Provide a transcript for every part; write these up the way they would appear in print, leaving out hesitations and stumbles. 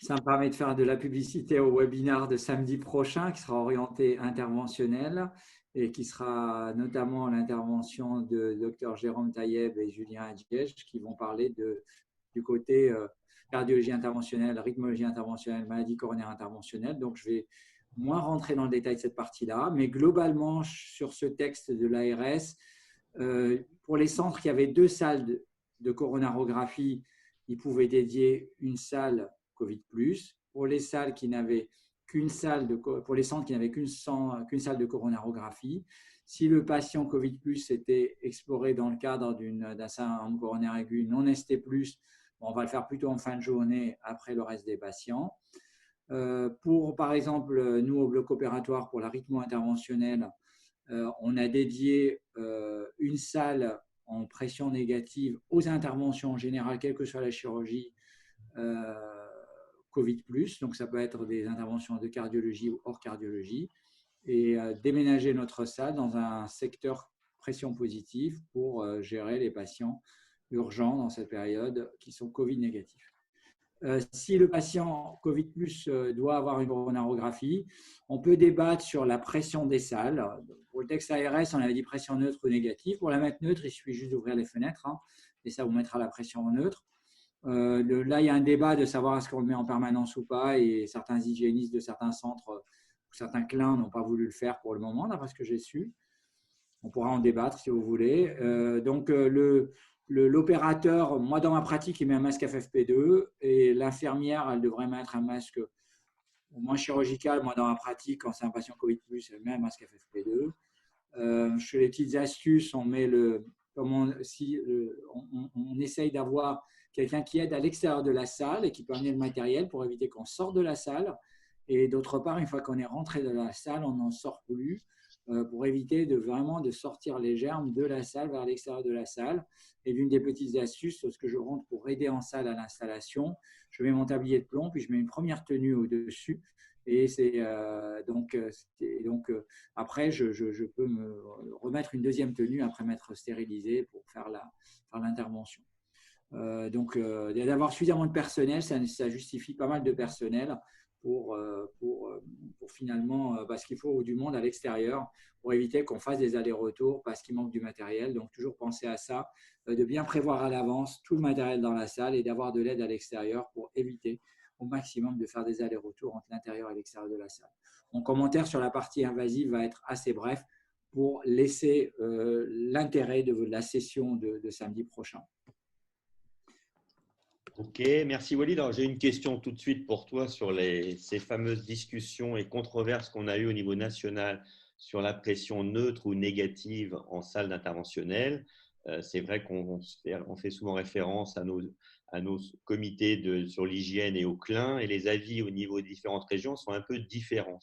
Ça me permet de faire de la publicité au webinaire de samedi prochain qui sera orienté interventionnel et qui sera notamment l'intervention de Dr Jérôme Taïeb et Julien Adjège qui vont parler du côté cardiologie interventionnelle, rythmologie interventionnelle, maladie coronaire interventionnelle. Donc, je vais moins rentrer dans le détail de cette partie-là, mais globalement, sur ce texte de l'ARS, pour les centres qui avaient 2 salles de coronarographie, ils pouvaient dédier une salle Covid+. Pour les salles qui n'avaient pour les centres qui n'avaient qu'une salle de coronarographie, si le patient Covid+ était exploré dans le cadre d'un syndrome coronaire aigu non ST+, on va le faire plutôt en fin de journée après le reste des patients. Pour, par exemple, nous, au bloc opératoire, pour la rythmo-interventionnelle, on a dédié une salle en pression négative aux interventions en général, quelle que soit la chirurgie Covid+. Donc, ça peut être des interventions de cardiologie ou hors cardiologie. Et déménager notre salle dans un secteur pression positive pour gérer les patients urgents dans cette période qui sont Covid négatifs. Si le patient Covid+, doit avoir une coronarographie, on peut débattre sur la pression des salles. Pour le texte ARS, on avait dit pression neutre ou négative. Pour la mettre neutre, il suffit juste d'ouvrir les fenêtres et ça vous mettra la pression neutre. Là, il y a un débat de savoir est-ce qu'on le met en permanence ou pas et certains hygiénistes de certains centres ou certains clins n'ont pas voulu le faire pour le moment, d'après ce que j'ai su. On pourra en débattre si vous voulez. Donc, l'opérateur, moi dans ma pratique, il met un masque FFP2 et l'infirmière, elle devrait mettre un masque au moins chirurgical. Moi dans ma pratique, quand c'est un patient Covid+, elle met un masque FFP2. Chez les petites astuces, on essaye d'avoir quelqu'un qui aide à l'extérieur de la salle et qui peut amener le matériel pour éviter qu'on sorte de la salle. Et d'autre part, une fois qu'on est rentré dans la salle, on n'en sort plus pour éviter vraiment de sortir les germes de la salle vers l'extérieur de la salle. Et l'une des petites astuces, lorsque je rentre pour aider en salle à l'installation, je mets mon tablier de plomb, puis je mets une première tenue au-dessus. Et après, je peux me remettre une deuxième tenue après m'être stérilisé pour faire l'intervention. D'avoir suffisamment de personnel, ça justifie pas mal de personnel pour finalement, parce qu'il faut du monde à l'extérieur pour éviter qu'on fasse des allers-retours parce qu'il manque du matériel. Donc, toujours penser à ça, de bien prévoir à l'avance tout le matériel dans la salle et d'avoir de l'aide à l'extérieur pour éviter au maximum de faire des allers-retours entre l'intérieur et l'extérieur de la salle. Mon commentaire sur la partie invasive va être assez bref pour laisser l'intérêt de la session de samedi prochain. Ok, merci Walid. J'ai une question tout de suite pour toi sur ces fameuses discussions et controverses qu'on a eues au niveau national sur la pression neutre ou négative en salle d'interventionnelle. C'est vrai qu'on fait souvent référence à nos comités sur l'hygiène et au CLIN, et les avis au niveau des différentes régions sont un peu différents.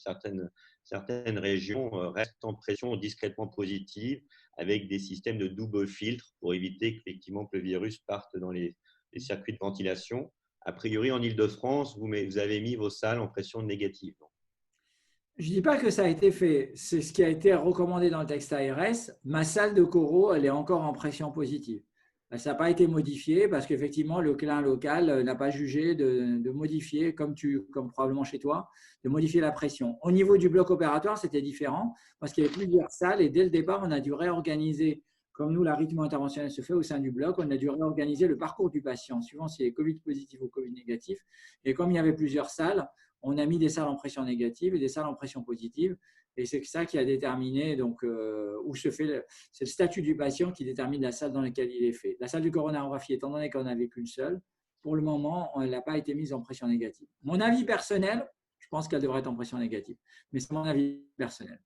Certaines régions restent en pression discrètement positive avec des systèmes de double filtre pour éviter effectivement que le virus parte dans les circuits de ventilation. A priori, en Île-de-France, vous avez mis vos salles en pression négative. Je ne dis pas que ça a été fait. C'est ce qui a été recommandé dans le texte ARS. Ma salle de coro, elle est encore en pression positive. Ça n'a pas été modifié parce qu'effectivement, le CLIN local n'a pas jugé de modifier, comme probablement chez toi, de modifier la pression. Au niveau du bloc opératoire, c'était différent parce qu'il y avait plusieurs salles et dès le départ, on a dû réorganiser. Comme nous, la rythme interventionnelle se fait au sein du bloc, on a dû réorganiser le parcours du patient, suivant s'il est Covid positif ou Covid négatif. Et comme il y avait plusieurs salles, on a mis des salles en pression négative et des salles en pression positive. Et c'est ça qui a déterminé c'est le statut du patient qui détermine la salle dans laquelle il est fait. La salle de coronarographie, étant donné qu'on n'avait qu'une seule, pour le moment, elle n'a pas été mise en pression négative. Mon avis personnel, je pense qu'elle devrait être en pression négative, mais c'est mon avis personnel.